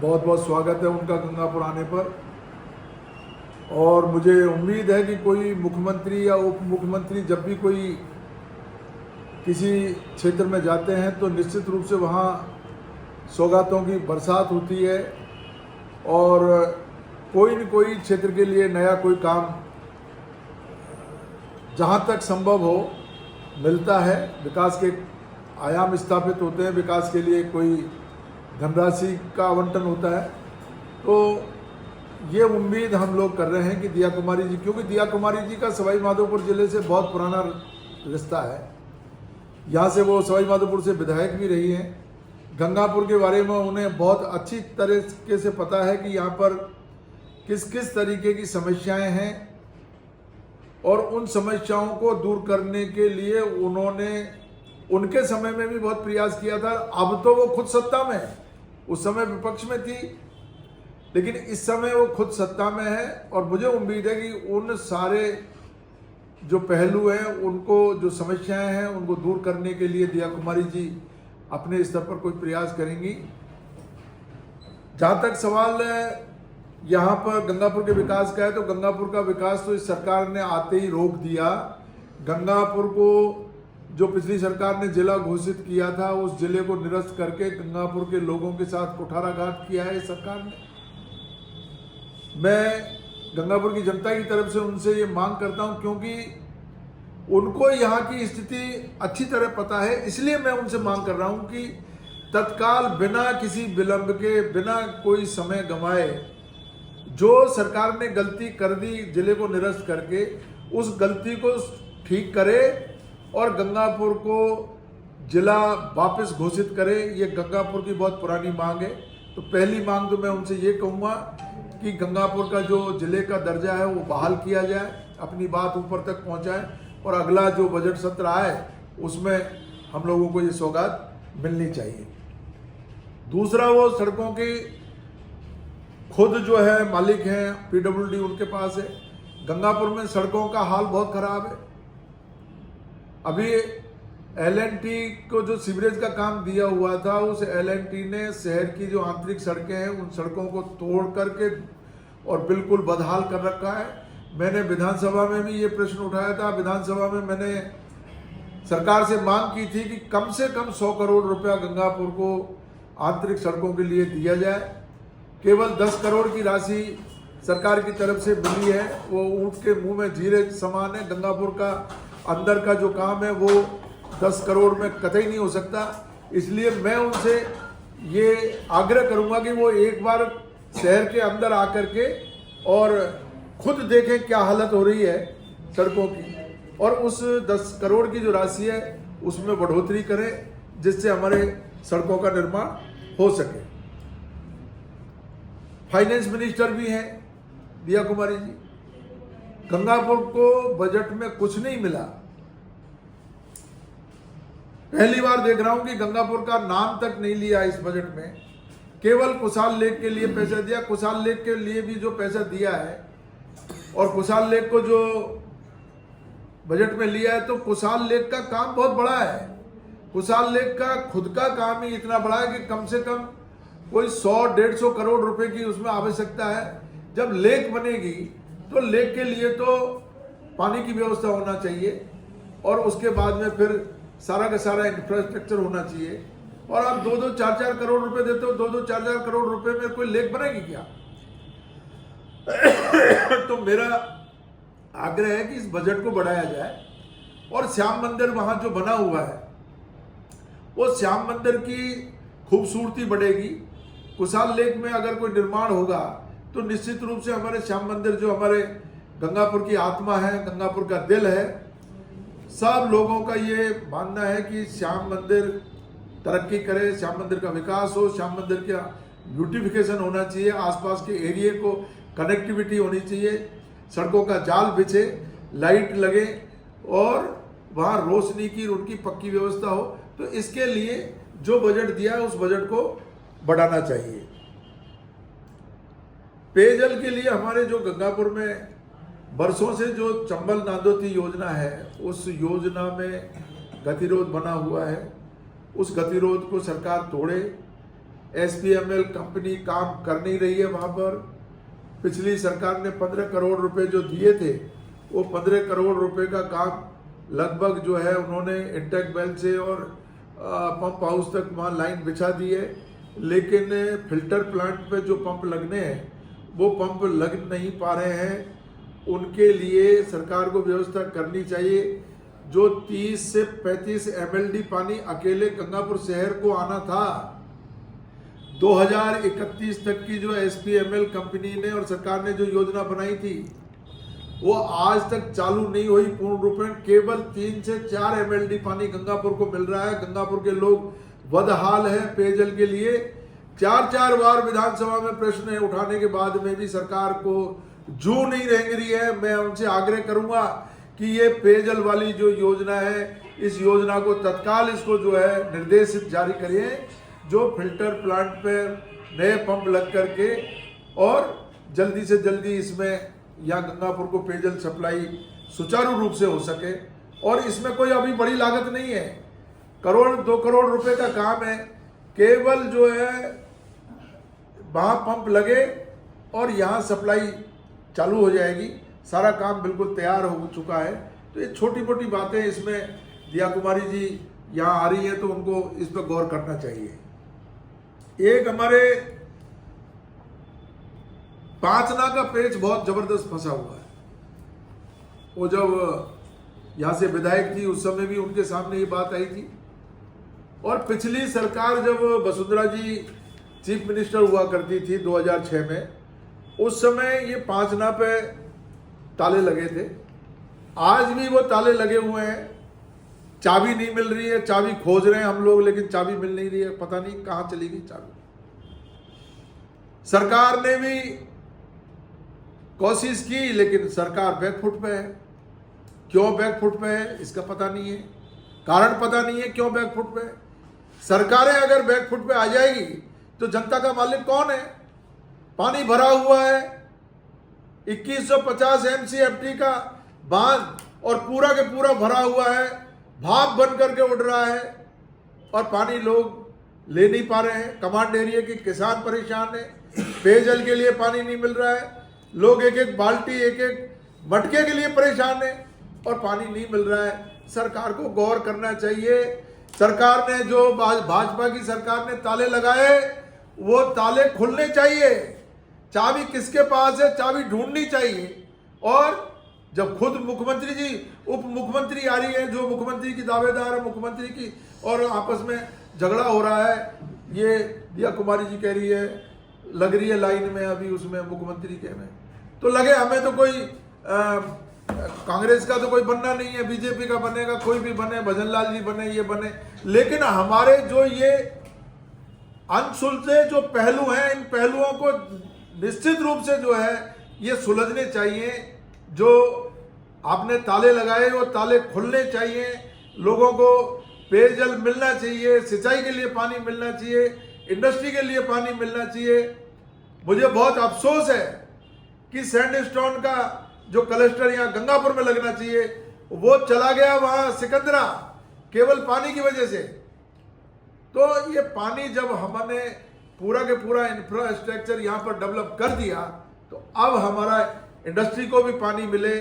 बहुत बहुत स्वागत है उनका गंगापुर आने पर। और मुझे उम्मीद है कि कोई मुख्यमंत्री या उप मुख्यमंत्री जब भी कोई किसी क्षेत्र में जाते हैं तो निश्चित रूप से वहाँ सौगातों की बरसात होती है और कोई न कोई क्षेत्र के लिए नया कोई काम जहाँ तक संभव हो मिलता है। विकास के आयाम स्थापित होते हैं, विकास के लिए कोई धनराशि का आवंटन होता है। तो ये उम्मीद हम लोग कर रहे हैं कि दिया कुमारी जी, क्योंकि दिया कुमारी जी का सवाई माधोपुर ज़िले से बहुत पुराना रिश्ता है। यहाँ से वो सवाई माधोपुर से विधायक भी रही हैं। गंगापुर के बारे में उन्हें बहुत अच्छी तरीके से पता है कि यहाँ पर किस किस तरीके की समस्याएं हैं और उन समस्याओं को दूर करने के लिए उन्होंने उनके समय में भी बहुत प्रयास किया था। अब तो वो खुद सत्ता में है, उस समय विपक्ष में थी, लेकिन इस समय वो खुद सत्ता में है। और मुझे उम्मीद है कि उन सारे जो पहलू हैं, उनको जो समस्याएं हैं, उनको दूर करने के लिए दिया कुमारी जी अपने स्तर पर कोई प्रयास करेंगी। जहाँ तक सवाल यहाँ पर गंगापुर के विकास का है, तो गंगापुर का विकास तो इस सरकार ने आते ही रोक दिया। गंगापुर को जो पिछली सरकार ने जिला घोषित किया था, उस जिले को निरस्त करके गंगापुर के लोगों के साथ कुठाराघात किया है इस सरकार ने। मैं गंगापुर की जनता की तरफ से उनसे ये मांग करता हूं, क्योंकि उनको यहाँ की स्थिति अच्छी तरह पता है, इसलिए मैं उनसे मांग कर रहा हूं कि तत्काल बिना किसी विलंब के, बिना कोई समय गंवाए, जो सरकार ने गलती कर दी जिले को निरस्त करके, उस गलती को ठीक करे और गंगापुर को जिला वापस घोषित करे। ये गंगापुर की बहुत पुरानी मांग है। तो पहली मांग तो मैं उनसे ये कहूँगा कि गंगापुर का जो जिले का दर्जा है वो बहाल किया जाए, अपनी बात ऊपर तक पहुँचाए और अगला जो बजट सत्र आए उसमें हम लोगों को ये सौगात मिलनी चाहिए। दूसरा, वो सड़कों की खुद जो है मालिक हैं PWD, उनके पास है। गंगापुर में सड़कों का हाल बहुत खराब है। अभी L&T को जो सीवरेज का काम दिया हुआ था, उस L&T ने शहर की जो आंतरिक सड़कें हैं उन सड़कों को तोड़ करके और बिल्कुल बदहाल कर रखा है। मैंने विधानसभा में भी ये प्रश्न उठाया था। विधानसभा में मैंने सरकार से मांग की थी कि कम से कम 100 करोड़ रुपया गंगापुर को आंतरिक सड़कों के लिए दिया जाए। केवल 10 करोड़ की राशि सरकार की तरफ से मिली है, वो ऊँट के मुंह में जीरे समान है। गंगापुर का अंदर का जो काम है वो 10 करोड़ में कतई नहीं हो सकता। इसलिए मैं उनसे ये आग्रह करूंगा कि वो एक बार शहर के अंदर आकर के और खुद देखें क्या हालत हो रही है सड़कों की, और उस 10 करोड़ की जो राशि है उसमें बढ़ोतरी करें, जिससे हमारे सड़कों का निर्माण हो सके। फाइनेंस मिनिस्टर भी हैं दिया कुमारी जी। गंगापुर को बजट में कुछ नहीं मिला। पहली बार देख रहा हूं कि गंगापुर का नाम तक नहीं लिया इस बजट में। केवल कुशाल लेक के लिए पैसा दिया। कुशाल लेक के लिए भी जो पैसा दिया है और कुशाल लेक को जो बजट में लिया है, तो कुशाल लेक का काम बहुत बड़ा है। कुशाल लेक का खुद का काम ही इतना बड़ा है कि कम से कम कोई 100-150 करोड़ रुपए की उसमें आवश्यकता है। जब लेक बनेगी तो लेक के लिए तो पानी की व्यवस्था होना चाहिए और उसके बाद में फिर सारा का सारा इंफ्रास्ट्रक्चर होना चाहिए। और आप 2-2, 4-4 करोड़ रुपए देते हो, 2-2, 4-4 करोड़ रुपए में कोई लेक बनेगी क्या? तो मेरा आग्रह है कि इस बजट को बढ़ाया जाए और श्याम मंदिर वहां जो बना हुआ है, वो श्याम मंदिर की खूबसूरती बढ़ेगी। कुशाल लेक में अगर कोई निर्माण होगा तो निश्चित रूप से हमारे श्याम मंदिर, जो हमारे गंगापुर की आत्मा है, गंगापुर का दिल है, सब लोगों का ये मानना है कि श्याम मंदिर तरक्की करे, श्याम मंदिर का विकास हो, श्याम मंदिर का ब्यूटिफिकेशन होना चाहिए, आसपास के एरिया को कनेक्टिविटी होनी चाहिए, सड़कों का जाल बिछे, लाइट लगे और वहाँ रोशनी की उनकी पक्की व्यवस्था हो। तो इसके लिए जो बजट दिया है उस बजट को बढ़ाना चाहिए। पेयजल के लिए हमारे जो गंगापुर में बरसों से जो चंबल नादोती योजना है, उस योजना में गतिरोध बना हुआ है। उस गतिरोध को सरकार तोड़े SPML कंपनी काम कर नहीं रही है वहाँ पर। पिछली सरकार ने 15 करोड़ रुपए जो दिए थे, वो 15 करोड़ रुपए का काम लगभग जो है उन्होंने इंटेक बेल से और पंप हाउस तक वहाँ लाइन बिछा दी है, लेकिन फिल्टर प्लांट पे जो पंप लगने हैं वो पंप लग नहीं पा रहे हैं। उनके लिए सरकार को व्यवस्था करनी चाहिए। जो 30 से 35 MLD पानी अकेले गंगापुर शहर को आना था, 2031 तक की जो SPML कंपनी ने और सरकार ने जो योजना बनाई थी वो आज तक चालू नहीं हुई पूर्ण रूप में। केवल 3 से 4 MLD पानी गंगापुर को मिल रहा है। गंगापुर के लोग बदहाल है पेयजल के लिए। 4 बार विधानसभा में प्रश्न उठाने के बाद में भी सरकार को जू नहीं रेंग रही है। मैं उनसे आग्रह करूंगा कि ये पेयजल वाली जो योजना है, इस योजना को तत्काल इसको जो है निर्देशित जारी करिए, जो फिल्टर प्लांट पे नए पंप लग करके और जल्दी से जल्दी इसमें यहाँ गंगापुर को पेयजल सप्लाई सुचारू रूप से हो सके। और इसमें कोई अभी बड़ी लागत नहीं है, 1-2 करोड़ रुपए का काम है। केवल जो है वहाँ पंप लगे और यहाँ सप्लाई चालू हो जाएगी। सारा काम बिल्कुल तैयार हो चुका है। तो ये छोटी मोटी बातें इसमें दिया कुमारी जी यहाँ आ रही है, तो उनको इस पर गौर करना चाहिए। एक हमारे पांचना का पेच बहुत जबरदस्त फंसा हुआ है। वो जब यहाँ से विधायक थी उस समय भी उनके सामने ये बात आई थी, और पिछली सरकार जब वसुंधरा जी चीफ मिनिस्टर हुआ करती थी 2006 में, उस समय ये पांचना पे ताले लगे थे। आज भी वो ताले लगे हुए हैं, चाबी नहीं मिल रही है। चाबी खोज रहे हैं हम लोग, लेकिन चाबी मिल नहीं रही है। पता नहीं कहां चली गई चाबी। सरकार ने भी कोशिश की, लेकिन सरकार बैकफुट पे है। क्यों बैकफुट पे है इसका पता नहीं है, कारण पता नहीं है क्यों बैकफुट पे है। सरकारें अगर बैकफुट पे आ जाएगी तो जनता का मालिक कौन है? पानी भरा हुआ है, 2150 MCFT का बांध और पूरा के पूरा भरा हुआ है, भाप बन करके उड़ रहा है, और पानी लोग ले नहीं पा रहे हैं। कमांड एरिया के किसान परेशान है, पेयजल के लिए पानी नहीं मिल रहा है। लोग एक एक बाल्टी एक एक मटके के लिए परेशान है और पानी नहीं मिल रहा है। सरकार को गौर करना चाहिए। सरकार ने जो भाजपा की सरकार ने ताले लगाए, वो ताले खुलने चाहिए। चाबी किसके पास है, चाबी ढूंढनी चाहिए। और जब खुद मुख्यमंत्री जी उप मुख्यमंत्री आ रही है, जो मुख्यमंत्री की दावेदार है मुख्यमंत्री की, और आपस में झगड़ा हो रहा है, ये दिया कुमारी जी कह रही है लग रही है लाइन में अभी उसमें मुख्यमंत्री के में, तो लगे हमें तो कोई कांग्रेस का तो कोई बनना नहीं है, बीजेपी का बनेगा, कोई भी बने, भजन लाल जी बने, ये बने। लेकिन हमारे जो ये अनसुलझे जो पहलू हैं, इन पहलुओं को निश्चित रूप से जो है ये सुलझने चाहिए। जो आपने ताले लगाए वो ताले खुलने चाहिए। लोगों को पेयजल मिलना चाहिए, सिंचाई के लिए पानी मिलना चाहिए, इंडस्ट्री के लिए पानी मिलना चाहिए। मुझे बहुत अफसोस है कि सैंडस्टोन का जो क्लस्टर यहाँ गंगापुर में लगना चाहिए वो चला गया वहां सिकंदरा, केवल पानी की वजह से। तो ये पानी जब हमने पूरा के पूरा इंफ्रास्ट्रक्चर यहाँ पर डेवलप कर दिया, तो अब हमारा इंडस्ट्री को भी पानी मिले,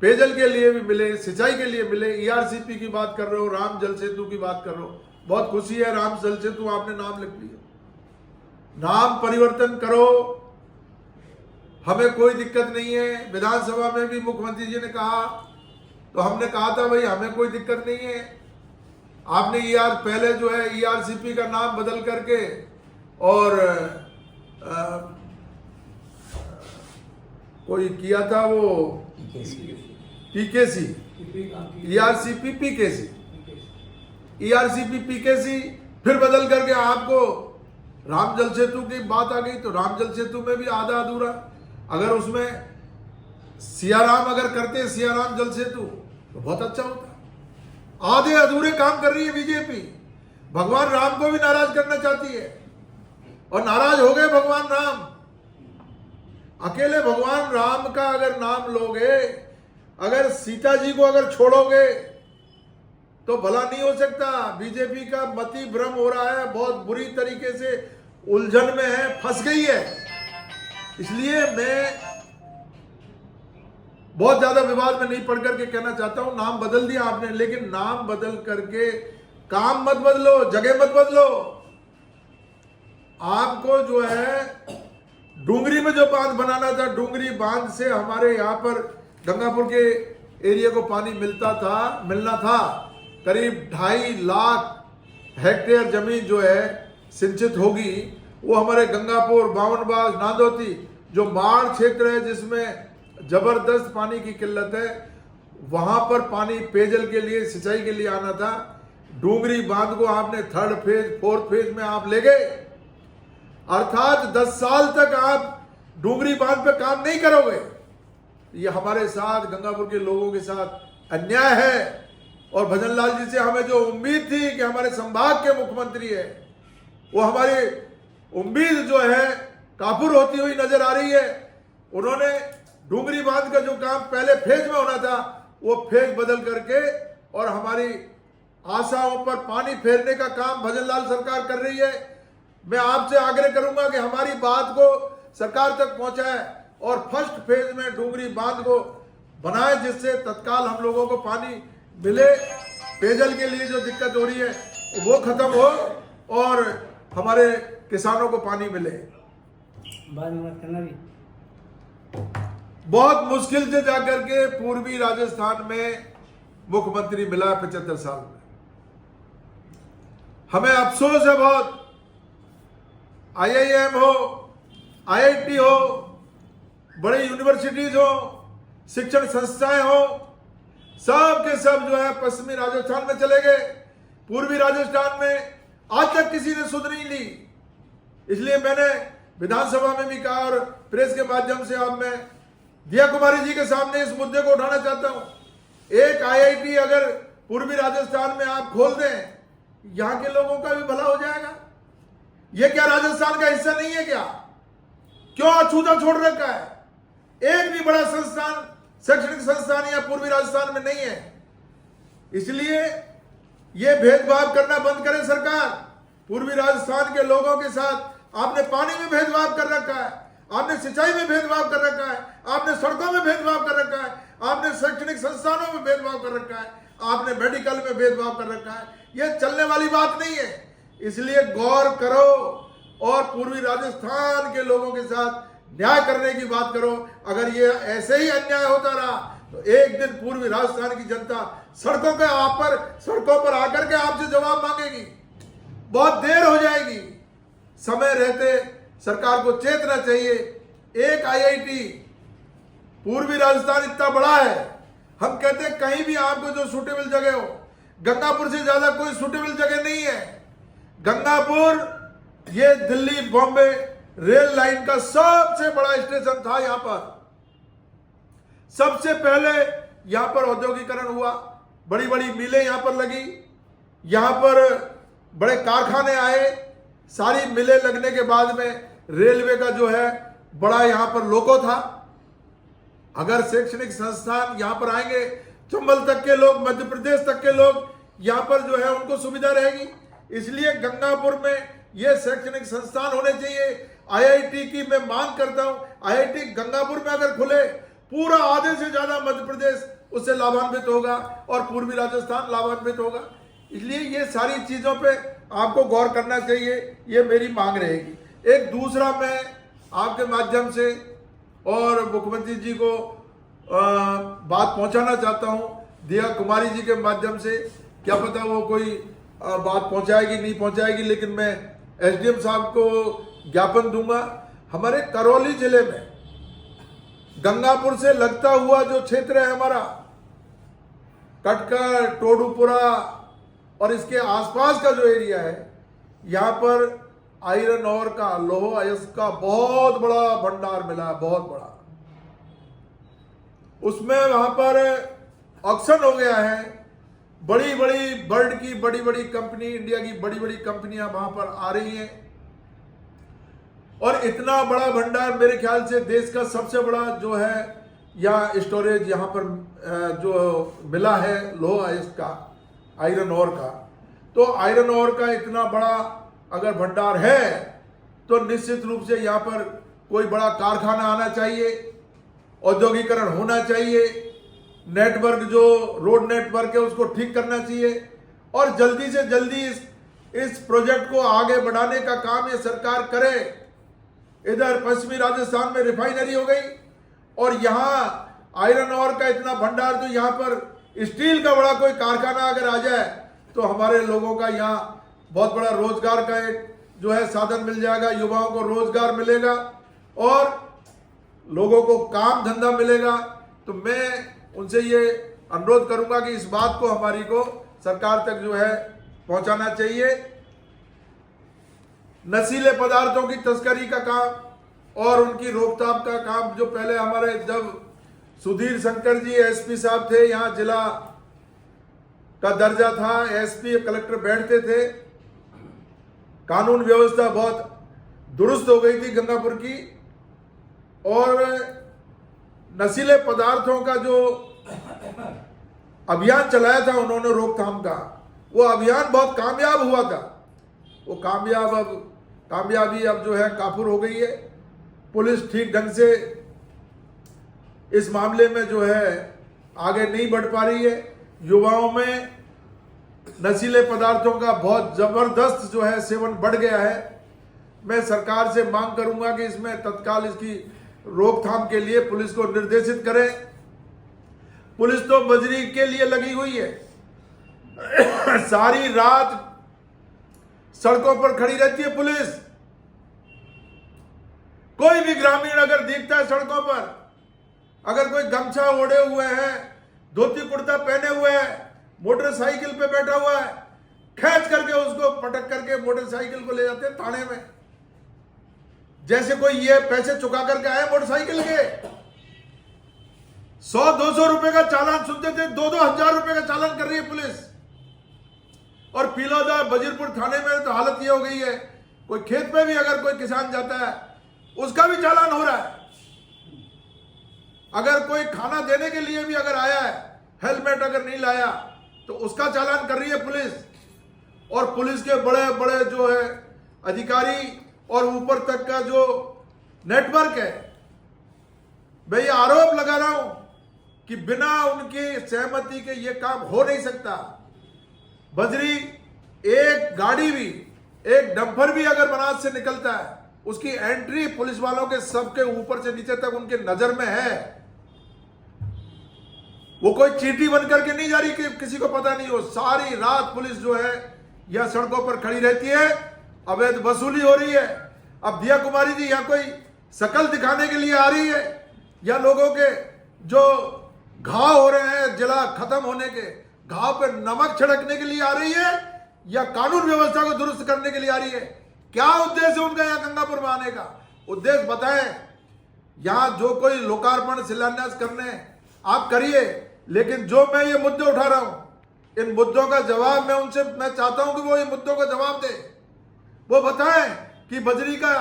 पेयजल के लिए भी मिले, सिंचाई के लिए मिले। ERCP की बात कर रहे हो, राम जल सेतु की बात कर रहे हो, बहुत खुशी है। राम जल सेतु आपने नाम लिख लिया, नाम परिवर्तन करो, हमें कोई दिक्कत नहीं है। विधानसभा में भी मुख्यमंत्री जी ने कहा, तो हमने कहा था भाई हमें कोई दिक्कत नहीं है। आपने पहले जो है ERCP का नाम बदल करके और कोई किया था वो PKC, ERCP PKC, ERCP PKC, फिर बदल करके आपको राम जल सेतु की बात आ गई। तो राम जल सेतु में भी आधा अधूरा, अगर उसमें सियाराम अगर करते सियाराम जल सेतु तो बहुत अच्छा होता। आधे अधूरे काम कर रही है बीजेपी। भगवान राम को भी नाराज करना चाहती है, और नाराज हो गए भगवान राम। अकेले भगवान राम का अगर नाम लोगे, अगर सीता जी को अगर छोड़ोगे, तो भला नहीं हो सकता। बीजेपी का मति भ्रम हो रहा है, बहुत बुरी तरीके से उलझन में है, फंस गई है। इसलिए मैं बहुत ज्यादा विवाद में नहीं पढ़ करके कहना चाहता हूं, नाम बदल दिया आपने, लेकिन नाम बदल करके काम मत बदलो, जगह मत बदलो। आपको जो है डूंगरी में जो बांध बनाना था, डूंगरी बांध से हमारे यहां पर गंगापुर के एरिया को पानी मिलना था। करीब 2.5 लाख हेक्टेयर जमीन जो है सिंचित होगी। वो हमारे गंगापुर, बावनबाग, नांदोती जो माड़ क्षेत्र है जिसमें जबरदस्त पानी की किल्लत है, वहां पर पानी पेयजल के लिए, सिंचाई के लिए आना था। डूंगरी बांध को आपने 3rd फेज 4th फेज में आप ले गए, अर्थात 10 साल तक आप डूंगरी बांध पे काम नहीं करोगे। ये हमारे साथ, गंगापुर के लोगों के साथ अन्याय है। और भजन लाल जी से हमें जो उम्मीद थी कि हमारे संभाग के मुख्यमंत्री है, वो हमारी उम्मीद जो है काफुर होती हुई नजर आ रही है। उन्होंने डूंगरी बांध का जो काम पहले फेज में होना था, वो फेज बदल करके और हमारी आशाओं पर पानी फेरने का काम भजन लाल सरकार कर रही है। मैं आपसे आग्रह करूंगा कि हमारी बात को सरकार तक पहुंचाए और 1st फेज में डूंगरी बांध को बनाए, जिससे तत्काल हम लोगों को पानी मिले, पेयजल के लिए जो दिक्कत हो रही है वो खत्म हो और हमारे किसानों को पानी मिले। बहुत मुश्किल से जाकर के पूर्वी राजस्थान में मुख्यमंत्री मिला 75 साल में। हमें अफसोस है बहुत। IIM हो, IIT हो, बड़ी यूनिवर्सिटीज हो, शिक्षण संस्थाएं हो, सब के सब जो है पश्चिमी राजस्थान में चले गए। पूर्वी राजस्थान में आज तक किसी ने सुध नहीं ली। इसलिए मैंने विधानसभा में भी कहा और प्रेस के माध्यम से अब मैं दिया कुमारी जी के सामने इस मुद्दे को उठाना चाहता हूं। एक IIT अगर पूर्वी राजस्थान में आप खोल दें, यहां के लोगों का भी भला हो जाएगा। यह क्या राजस्थान का हिस्सा नहीं है क्या? क्यों अछूता छोड़ रखा है? एक भी बड़ा संस्थान, शैक्षणिक संस्थान या पूर्वी राजस्थान में नहीं है। इसलिए यह भेदभाव करना बंद करे सरकार। पूर्वी राजस्थान के लोगों के साथ आपने पानी में भेदभाव कर रखा है, आपने सिंचाई में भेदभाव कर रखा है, आपने सड़कों में भेदभाव कर रखा है, आपने शैक्षणिक संस्थानों में भेदभाव कर रखा है, आपने मेडिकल में भेदभाव कर रखा है। यह चलने वाली बात नहीं है। इसलिए गौर करो और पूर्वी राजस्थान के लोगों के साथ न्याय करने की बात करो। अगर ये ऐसे ही अन्याय होता रहा तो एक दिन पूर्वी राजस्थान की जनता सड़कों पर आकर के आपसे जवाब मांगेगी। बहुत देर हो जाएगी। समय रहते सरकार को चेतना चाहिए। एक IIT, पूर्वी राजस्थान इतना बड़ा है, हम कहते हैं कहीं भी आपको जो सूटेबल जगह हो, गंगापुर से ज्यादा कोई सूटेबल जगह नहीं है। गंगापुर ये दिल्ली बॉम्बे रेल लाइन का सबसे बड़ा स्टेशन था। यहां पर सबसे पहले यहां पर औद्योगिकरण हुआ, बड़ी बड़ी मिलें यहां पर लगी, यहां पर बड़े कारखाने आए। सारी मिलें लगने के बाद में रेलवे का जो है बड़ा यहां पर लोको था। अगर शैक्षणिक संस्थान यहां पर आएंगे, चंबल तक के लोग, मध्य प्रदेश तक के लोग यहां पर जो है उनको सुविधा रहेगी। इसलिए गंगापुर में ये शैक्षणिक संस्थान होने चाहिए। IIT की मैं मांग करता हूं, IIT गंगापुर में अगर खुले, पूरा आधे से ज्यादा मध्य प्रदेश उससे लाभान्वित होगा और पूर्वी राजस्थान लाभान्वित होगा। इसलिए ये सारी चीजों पे आपको गौर करना चाहिए, ये मेरी मांग रहेगी। एक दूसरा, मैं आपके माध्यम से और मुख्यमंत्री जी को बात पहुंचाना चाहता हूं, दिया कुमारी जी के माध्यम से। क्या पता वो कोई बात पहुंचाएगी नहीं पहुंचाएगी, लेकिन मैं SDM साहब को ज्ञापन दूंगा। हमारे करौली जिले में गंगापुर से लगता हुआ जो क्षेत्र है हमारा, कटकर, टोडूपुरा और इसके आसपास का जो एरिया है, यहां पर आयरन ओर का, लोह अयस्क का बहुत बड़ा भंडार मिला है, बहुत बड़ा। उसमें वहां पर ऑक्शन हो गया है। बड़ी बड़ी वर्ल्ड की बड़ी बड़ी कंपनी, इंडिया की बड़ी बड़ी कंपनियां वहां पर आ रही हैं और इतना बड़ा भंडार, मेरे ख्याल से देश का सबसे बड़ा जो है या स्टोरेज यहां पर जो मिला है लोह अयस्क का, आयरन ओर का। तो आयरन ओर का इतना बड़ा अगर भंडार है तो निश्चित रूप से यहाँ पर कोई बड़ा कारखाना आना चाहिए, औद्योगिकरण होना चाहिए, नेटवर्क जो रोड नेटवर्क है उसको ठीक करना चाहिए और जल्दी से जल्दी इस प्रोजेक्ट को आगे बढ़ाने का काम ये सरकार करे। इधर पश्चिमी राजस्थान में रिफाइनरी हो गई और यहाँ आयरन ओर का इतना भंडार, तो यहाँ पर स्टील का बड़ा कोई कारखाना अगर आ जाए तो हमारे लोगों का यहाँ बहुत बड़ा रोजगार का एक जो है साधन मिल जाएगा, युवाओं को रोजगार मिलेगा और लोगों को काम धंधा मिलेगा। तो मैं उनसे ये अनुरोध करूंगा कि इस बात को हमारी को सरकार तक जो है पहुंचाना चाहिए। नशीले पदार्थों की तस्करी का काम और उनकी रोकथाम का काम, जो पहले हमारे जब सुधीर शंकर जी एसपी साहब थे, यहाँ जिला का दर्जा था, एसपी कलेक्टर बैठते थे, कानून व्यवस्था बहुत दुरुस्त हो गई थी गंगापुर की और नशीले पदार्थों का जो अभियान चलाया था उन्होंने रोकथाम का, वो अभियान बहुत कामयाब हुआ था। वो कामयाबी अब जो है काफूर हो गई है। पुलिस ठीक ढंग से इस मामले में जो है आगे नहीं बढ़ पा रही है। युवाओं में नशीले पदार्थों का बहुत जबरदस्त जो है सेवन बढ़ गया है। मैं सरकार से मांग करूंगा कि इसमें तत्काल इसकी रोकथाम के लिए पुलिस को निर्देशित करें। पुलिस तो बजरी के लिए लगी हुई है, सारी रात सड़कों पर खड़ी रहती है पुलिस। कोई भी ग्रामीण अगर दिखता है सड़कों पर, अगर कोई गमछा ओढ़े हुए है, धोती कुर्ता पहने हुए है, मोटरसाइकिल पे बैठा हुआ है, खींच करके उसको पटक करके मोटरसाइकिल को ले जाते हैं थाने में, जैसे कोई ये पैसे चुका करके आए मोटरसाइकिल के। 100-200 रुपए का चालान सुनते थे, 2-2 हजार रुपए का चालान कर रही है पुलिस। और पीलादा बजीरपुर थाने में तो हालत ये हो गई है, कोई खेत में भी अगर कोई किसान जाता है उसका भी चालान हो रहा है। अगर कोई खाना देने के लिए भी अगर आया है, हेलमेट अगर नहीं लाया तो उसका चालान कर रही है पुलिस। और पुलिस के बड़े बड़े जो है अधिकारी और ऊपर तक का जो नेटवर्क है, मैं ये आरोप लगा रहा हूं कि बिना उनकी सहमति के ये काम हो नहीं सकता। बजरी एक गाड़ी भी, एक डंपर भी अगर बनारस से निकलता है, उसकी एंट्री पुलिस वालों के सबके ऊपर से नीचे तक उनके नजर में है। वो कोई चींटी बन करके नहीं जा रही कि किसी को पता नहीं हो। सारी रात पुलिस जो है यह सड़कों पर खड़ी रहती है, अवैध वसूली हो रही है। अब दिया कुमारी जी यहाँ कोई शकल दिखाने के लिए आ रही है या लोगों के जो घाव हो रहे हैं जिला खत्म होने के, घाव पर नमक छिड़कने के लिए आ रही है या कानून व्यवस्था को दुरुस्त करने के लिए आ रही है? क्या उद्देश्य उनका यहाँ गंगापुर में आने का? उद्देश्य बताएं। यहाँ जो कोई लोकार्पण शिलान्यास करने आप करिए, लेकिन जो मैं ये मुद्दे उठा रहा हूं, इन मुद्दों का जवाब मैं चाहता हूं कि वो इन मुद्दों का जवाब दे। वो बताएं कि बजरी का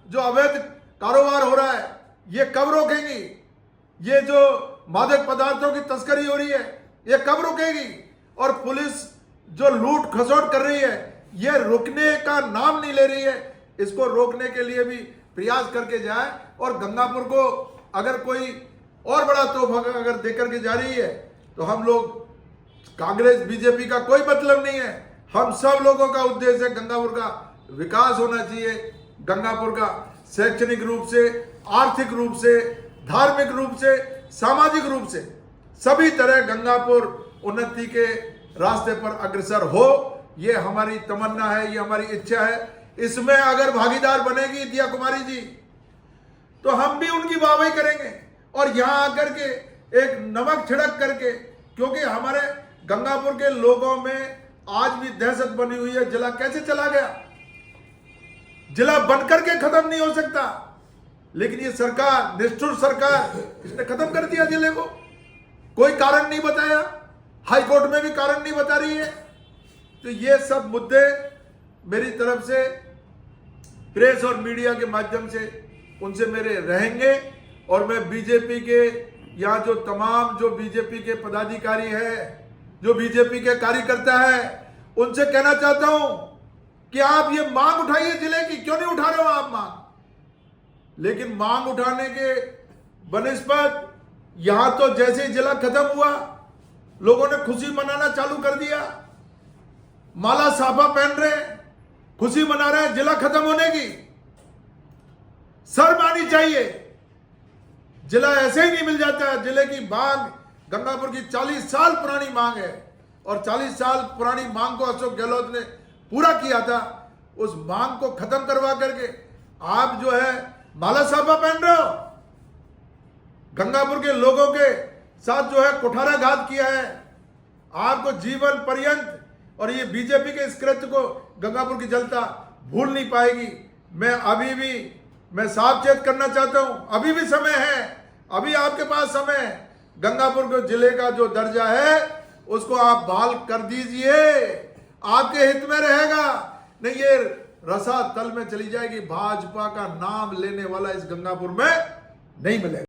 जो अवैध कारोबार हो रहा है ये कब रोकेंगी? ये जो मादक पदार्थों की तस्करी हो रही है ये कब रुकेगी? और पुलिस जो लूट खसोट कर रही है ये रुकने का नाम नहीं ले रही है। इसको रोकने के लिए भी प्रयास करके जाए। और गंगापुर को अगर कोई और बड़ा तोहफा अगर देकर के जा रही है तो हम लोग, कांग्रेस बीजेपी का कोई मतलब नहीं है। हम सब लोगों का उद्देश्य है गंगापुर का विकास होना चाहिए। गंगापुर का शैक्षणिक रूप से, आर्थिक रूप से, धार्मिक रूप से, सामाजिक रूप से सभी तरह गंगापुर उन्नति के रास्ते पर अग्रसर हो, ये हमारी तमन्ना है, ये हमारी इच्छा है। इसमें अगर भागीदार बनेगी दिया कुमारी जी तो हम भी उनकी वाहवाही करेंगे और यहां आकर के एक नमक छिड़क करके, क्योंकि हमारे गंगापुर के लोगों में आज भी दहशत बनी हुई है। जिला कैसे चला गया? जिला बनकर के खत्म नहीं हो सकता, लेकिन ये सरकार, निष्ठुर सरकार, इसने खत्म कर दिया जिले को। कोई कारण नहीं बताया, हाईकोर्ट में भी कारण नहीं बता रही है। तो ये सब मुद्दे मेरी तरफ से प्रेस और मीडिया के माध्यम से उनसे मेरे रहेंगे। और मैं बीजेपी के यहाँ जो तमाम जो बीजेपी के पदाधिकारी हैं, जो बीजेपी के कार्यकर्ता है, उनसे कहना चाहता हूं कि आप ये मांग उठाइए जिले की, क्यों नहीं उठा रहे हो आप मांग। लेकिन मांग उठाने के बनिस्बत यहां तो जैसे ही जिला खत्म हुआ, लोगों ने खुशी मनाना चालू कर दिया, माला साफा पहन रहे, खुशी मना रहे हैं जिला खत्म होने की। शर्म आनी चाहिए। जिला ऐसे ही नहीं मिल जाता है। जिले की मांग गंगापुर की 40 साल पुरानी मांग है, और 40 साल पुरानी मांग को अशोक गहलोत ने पूरा किया था। उस मांग को खत्म करवा करके आप जो है माला साफा पहन रहे हो, गंगापुर के लोगों के साथ जो है कुठाराघात किया है। आपको जीवन पर्यंत, और ये बीजेपी के इस कृत्य को गंगापुर की जनता भूल नहीं पाएगी। मैं साफ चेत करना चाहता हूं, अभी भी समय है, अभी आपके पास समय है। गंगापुर के जिले का जो दर्जा है उसको आप बहाल कर दीजिए, आपके हित में रहेगा। नहीं ये रसा तल में चली जाएगी, भाजपा का नाम लेने वाला इस गंगापुर में नहीं मिलेगा।